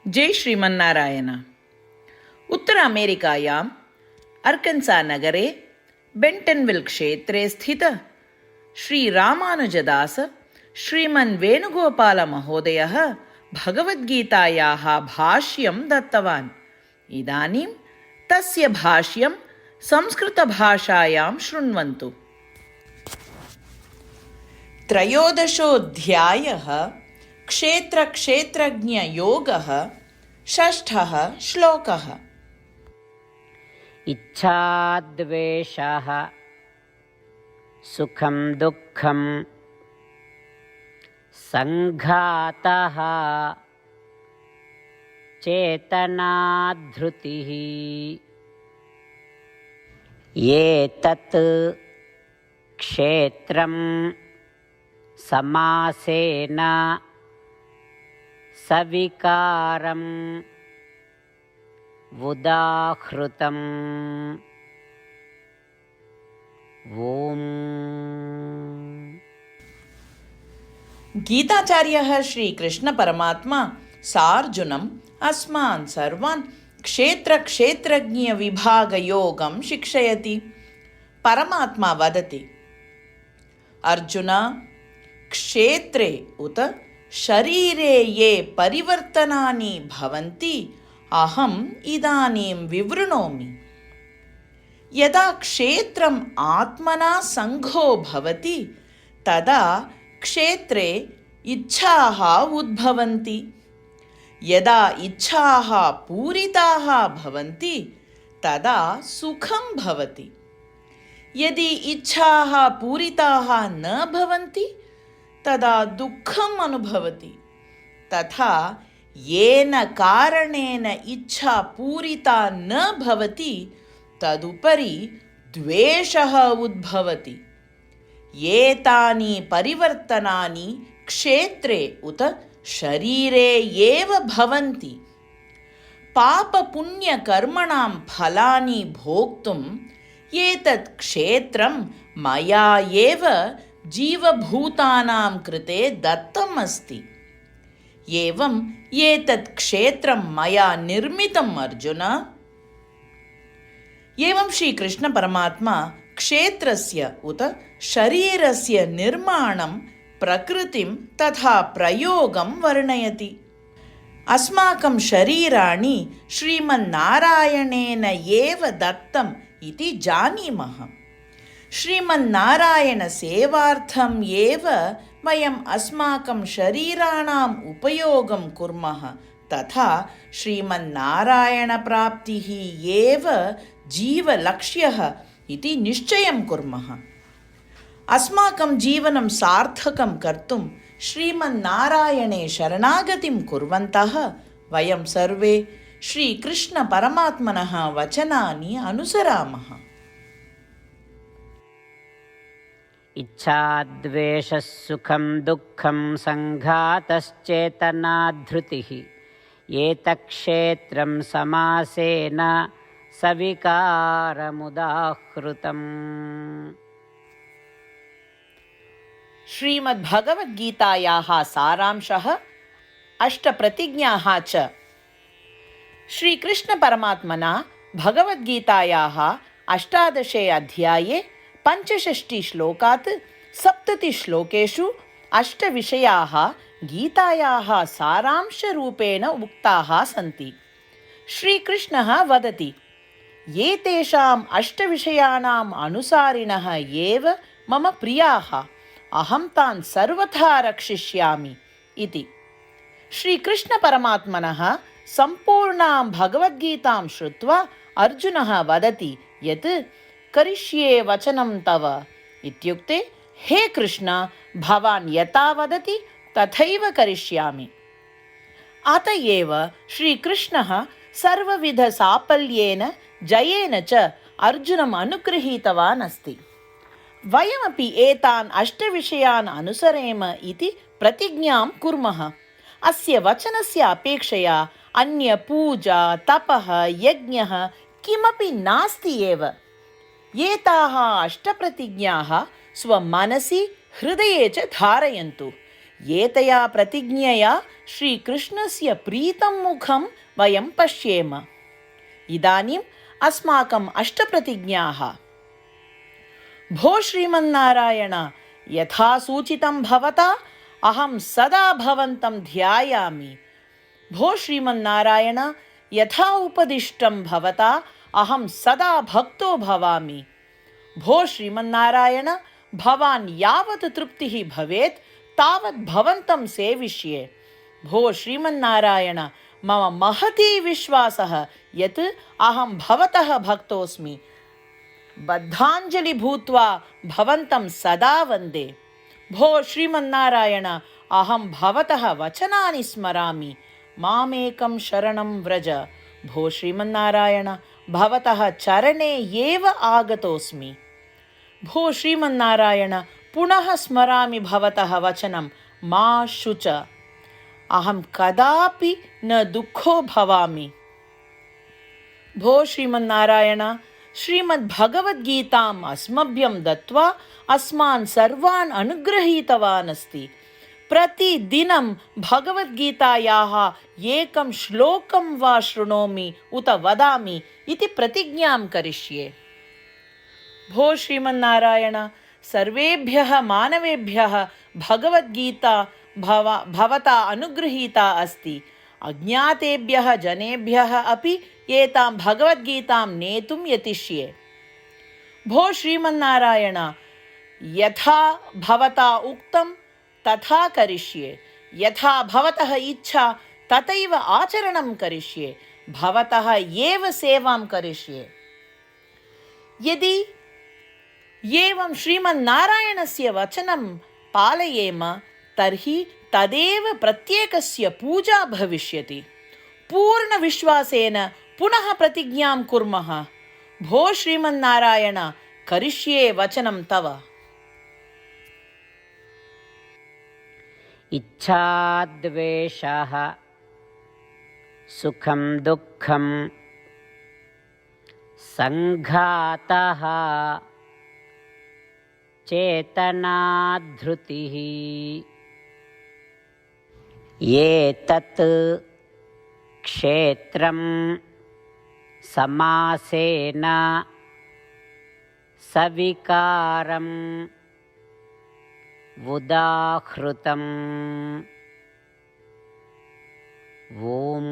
जय श्रीमन्नारायण। उत्तर अमेरिकायाम् अर्कन्सा नगरे बेण्टन्विल् क्षेत्रे स्थित श्रीरामानुजदास श्रीमन् वेणुगोपालमहोदयः भगवद्गीतायाः भाष्यं दत्तवान्। इदानीं तस्य भाष्यं संस्कृतभाषायां शृण्वन्तु। त्रयोदशोऽध्यायः क्षेत्रक्षेत्रज्ञयोगः। षष्ठः श्लोकः। इच्छाद्वेषः सुखं दुःखं संघातः चेतनाधृतिः एतत् क्षेत्रं समासेन सविकारम् उदाहृतम्। ओम। गीताचार्यः श्रीकृष्ण परमात्मा सार्जुनम् अस्मान् सर्वान् क्षेत्रक्षेत्रज्ञविभागयोगं शिक्षयति। परमात्मा वदति, अर्जुन, क्षेत्रे उत शरीरे ये परिवर्तनानि भवन्ति अहम् इदानीं विवृणोमि। यदा क्षेत्रम् आत्मना संघो भवति तदा क्षेत्रे इच्छाः उद्भवन्ति। यदा इच्छाः पूरिताः भवन्ति तदा सुखं भवति। यदि इच्छाः पूरिताः न भवन्ति तदा दुःखम् अनुभवति। तथा येन कारणेन इच्छा पूरिता न भवति तदुपरि द्वेषः उद्भवति। एतानि परिवर्तनानि क्षेत्रे उत शरीरे एव भवन्ति। पापपुण्यकर्मणां फलानि भोक्तुम् एतत् क्षेत्रं मया एव जीवभूतानां कृते दत्तम् अस्ति। एवम् एतत् क्षेत्रं मया निर्मितम् अर्जुन। एवं श्रीकृष्ण परमात्मा क्षेत्रस्य उत शरीरस्य निर्माणं, प्रकृतिं तथा प्रयोगं वर्णयति। अस्माकं शरीराणि श्रीमन्नारायणेन एव दत्तम् इति जानीमः। श्रीमन्नारायणसेवार्थम् एव वयम् अस्माकं शरीराणाम् उपयोगं कुर्मः। तथा श्रीमन्नारायणप्राप्तिः एव जीवलक्ष्यः इति निश्चयं कुर्मः। अस्माकं जीवनं सार्थकं कर्तुं श्रीमन्नारायणे शरणागतिं कुर्वन्तः वयं सर्वे श्रीकृष्णपरमात्मनः वचनानि अनुसरामः। इच्छाद्वेषः सुखं दुःखं संघातश्चेतनाधृतिः एतत् क्षेत्रं समासेन सविकारमुदाहृतम्। श्रीमद्भगवद्गीतायाः सारांशः, अष्टप्रतिज्ञाः च। श्रीकृष्णपरमात्मना भगवद्गीतायाः 18 अध्याये 65 श्लोकात् 70 श्लोकेषु 8 विषयाः गीतायाः सारांशरूपेण उक्ताः सन्ति। श्रीकृष्णः वदति, एतेषाम् 8 विषयाणाम् अनुसारिणः एव मम प्रियाः, अहं तान् सर्वथा रक्षिष्यामि इति। श्रीकृष्णपरमात्मनः सम्पूर्णां भगवद्गीतां श्रुत्वा अर्जुनः वदति यत् करिष्ये वचनं तव इत्युक्ते, हे कृष्ण, भवान् यथा वदति तथैव करिष्यामि। अत एव श्रीकृष्णः सर्वविधसाफल्येन जयेन च अर्जुनम् अनुगृहीतवान् अस्ति। वयमपि एतान् 8 विषयान् अनुसरेम इति प्रतिज्ञां कुर्मः। अस्य वचनस्य अपेक्षया अन्य पूजा, तपः, यज्ञः किमपि नास्ति एव। एताः 8 प्रतिज्ञाः स्वमनसि हृदये च धारयन्तु। एतया प्रतिज्ञया श्रीकृष्णस्य प्रीतं मुखं वयं पश्येम। इदानीम् अस्माकम् अष्टप्रतिज्ञाः। भो श्रीमन्नारायण, यथा सूचितं भवता अहं सदा भवन्तं ध्यायामि। भो श्रीमन्नारायण, यथा उपदिष्टं भवता अहं सदा भक्तो भवामि। भो श्रीमन्नारायण, भवान् यावत् तृप्तिः भवेत् तावत् भवन्तं सेविष्ये। भो श्रीमन्नारायण, मम महती विश्वासः यत् अहं भवतः भक्तोऽस्मि। बद्धाञ्जलि भूत्वा भवन्तं सदा वन्दे। भो श्रीमन्नारायण, अहं भवतः वचनानि स्मरामि। मामेकं शरणं व्रज। भो श्रीमन्नारायण, भवतः चरणे एव आगतोऽस्मि। भो श्रीमन्नारायण, पुनः स्मरामि भवतः वचनं मा शुच। अहं कदापि न दुःखो भवामि। भो श्रीमन्नारायण, श्रीमद्भगवद्गीताम् अस्मभ्यं दत्त्वा अस्मान् सर्वान् अनुगृहीतवान् अस्ति। प्रतिदिनं भगवद्गीतायाः एकं श्लोकं वा शृणोमि उत वदामि इति प्रतिज्ञां करिष्ये। भो श्रीमन्नारायण, सर्वेभ्यः मानवेभ्यः भगवद्गीता भवता अनुगृहीता अस्ति। अज्ञातेभ्यः जनेभ्यः अपि एतां भगवद्गीतां नेतुं यतिष्ये। भो श्रीमन्नारायण, यथा भवता उक्तं तथा करिष्ये। यथा भवतः इच्छा तथैव आचरणं करिष्ये। भवतः एव सेवां करिष्ये। यदि एवं श्रीमन्नारायणस्य वचनं पालयेम तर्हि तदेव प्रत्येकस्य पूजा भविष्यति। पूर्णविश्वासेन पुनः प्रतिज्ञां कुर्मः। भो श्रीमन्नारायण, करिष्ये वचनं तव। इच्छाद्वेषः सुखं दुःखं संघातः चेतनाधृतिः एतत् क्षेत्रं समासेन सविकारम् उदाहृतम्। ॐ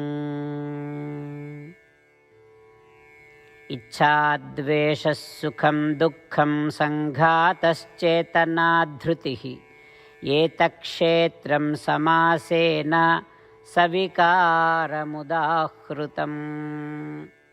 इच्छाद्वेषः सुखं दुःखं संघातश्चेतनाधृतिः एतत्क्षेत्रं समासेन सविकारमुदाहृतम्।